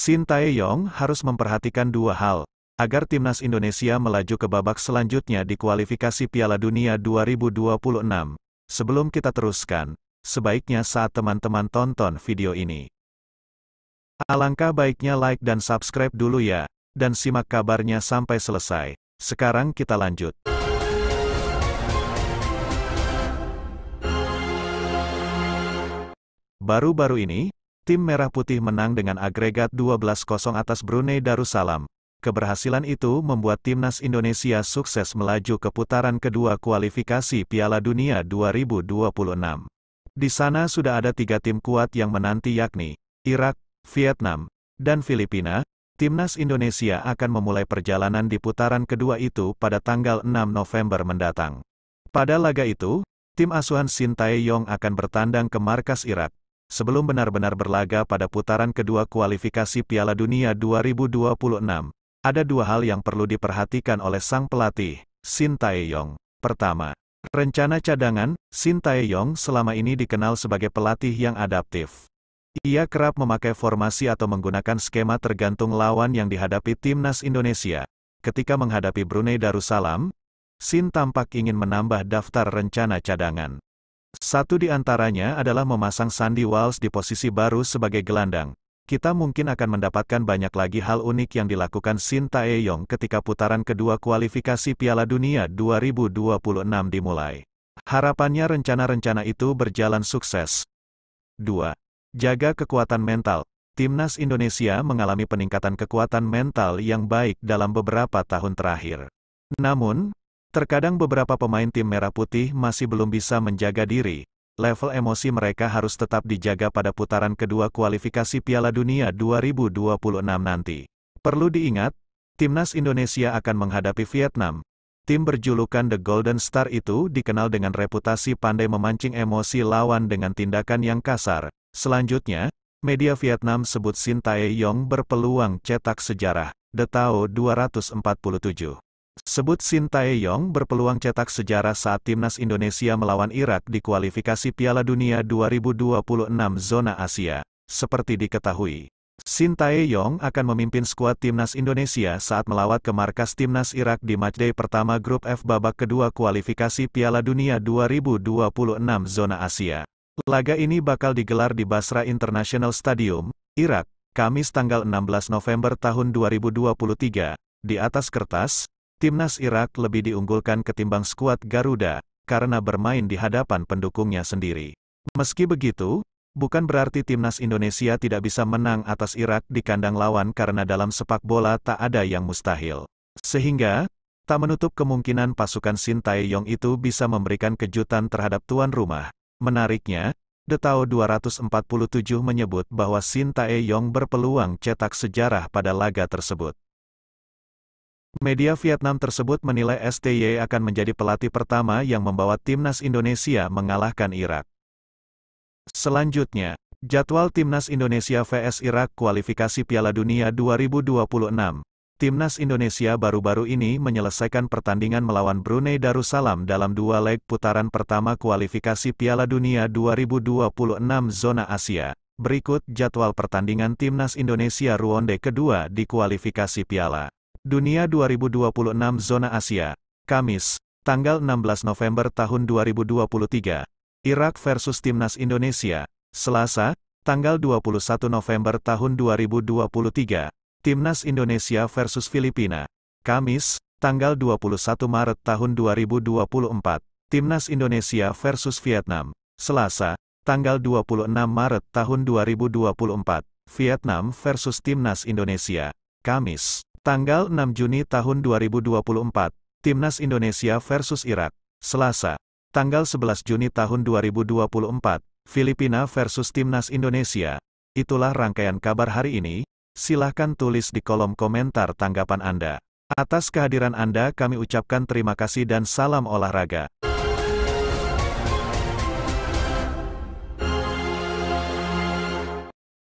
Shin Tae-yong harus memperhatikan dua hal, agar timnas Indonesia melaju ke babak selanjutnya di kualifikasi Piala Dunia 2026. Sebelum kita teruskan, sebaiknya saat teman-teman tonton video ini, alangkah baiknya like dan subscribe dulu ya, dan simak kabarnya sampai selesai. Sekarang kita lanjut. Baru-baru ini, tim Merah Putih menang dengan agregat 12-0 atas Brunei Darussalam. Keberhasilan itu membuat timnas Indonesia sukses melaju ke putaran kedua kualifikasi Piala Dunia 2026. Di sana sudah ada 3 tim kuat yang menanti, yakni Irak, Vietnam, dan Filipina. Timnas Indonesia akan memulai perjalanan di putaran kedua itu pada tanggal 6 November mendatang. Pada laga itu, tim asuhan Shin Tae-yong akan bertandang ke markas Irak, sebelum benar-benar berlaga pada putaran kedua kualifikasi Piala Dunia 2026. Ada 2 hal yang perlu diperhatikan oleh sang pelatih, Shin Tae-yong. Pertama, rencana cadangan. Shin Tae-yong selama ini dikenal sebagai pelatih yang adaptif. Ia kerap memakai formasi atau menggunakan skema tergantung lawan yang dihadapi timnas Indonesia. Ketika menghadapi Brunei Darussalam, Shin tampak ingin menambah daftar rencana cadangan. Satu di antaranya adalah memasang Sandy Walsh di posisi baru sebagai gelandang. Kita mungkin akan mendapatkan banyak lagi hal unik yang dilakukan Shin Tae-yong ketika putaran kedua kualifikasi Piala Dunia 2026 dimulai. Harapannya rencana-rencana itu berjalan sukses. 2. Jaga kekuatan mental. Timnas Indonesia mengalami peningkatan kekuatan mental yang baik dalam beberapa tahun terakhir. Namun, terkadang beberapa pemain tim Merah Putih masih belum bisa menjaga diri. Level emosi mereka harus tetap dijaga pada putaran kedua kualifikasi Piala Dunia 2026 nanti. Perlu diingat, timnas Indonesia akan menghadapi Vietnam. Tim berjulukan The Golden Star itu dikenal dengan reputasi pandai memancing emosi lawan dengan tindakan yang kasar. Selanjutnya, media Vietnam sebut Shin Tae-yong berpeluang cetak sejarah. The Tao 247 sebut Shin Tae-yong berpeluang cetak sejarah saat timnas Indonesia melawan Irak di kualifikasi Piala Dunia 2026 zona Asia. Seperti diketahui, Shin Tae-yong akan memimpin skuad timnas Indonesia saat melawat ke markas timnas Irak di matchday pertama grup F babak kedua kualifikasi Piala Dunia 2026 zona Asia. Laga ini bakal digelar di Basra International Stadium, Irak, Kamis tanggal 16 November tahun 2023. Di atas kertas, timnas Irak lebih diunggulkan ketimbang skuad Garuda, karena bermain di hadapan pendukungnya sendiri. Meski begitu, bukan berarti timnas Indonesia tidak bisa menang atas Irak di kandang lawan, karena dalam sepak bola tak ada yang mustahil. Sehingga, tak menutup kemungkinan pasukan Shin Tae-yong itu bisa memberikan kejutan terhadap tuan rumah. Menariknya, The Tao 247 menyebut bahwa Shin Tae-yong berpeluang cetak sejarah pada laga tersebut. Media Vietnam tersebut menilai STY akan menjadi pelatih pertama yang membawa timnas Indonesia mengalahkan Irak. Selanjutnya, jadwal timnas Indonesia vs Irak kualifikasi Piala Dunia 2026. Timnas Indonesia baru-baru ini menyelesaikan pertandingan melawan Brunei Darussalam dalam 2 leg putaran pertama kualifikasi Piala Dunia 2026 zona Asia. Berikut jadwal pertandingan timnas Indonesia ronde kedua di kualifikasi Piala Dunia 2026 zona Asia. Kamis, tanggal 16 November tahun 2023. Irak versus timnas Indonesia. Selasa, tanggal 21 November tahun 2023. Timnas Indonesia versus Filipina. Kamis, tanggal 21 Maret tahun 2024. Timnas Indonesia versus Vietnam. Selasa, tanggal 26 Maret tahun 2024. Vietnam versus Timnas Indonesia. Kamis, tanggal 6 Juni tahun 2024. Timnas Indonesia versus Irak. Selasa, tanggal 11 Juni tahun 2024. Filipina versus Timnas Indonesia. Itulah rangkaian kabar hari ini. Silahkan tulis di kolom komentar tanggapan Anda. Atas kehadiran Anda kami ucapkan terima kasih dan salam olahraga.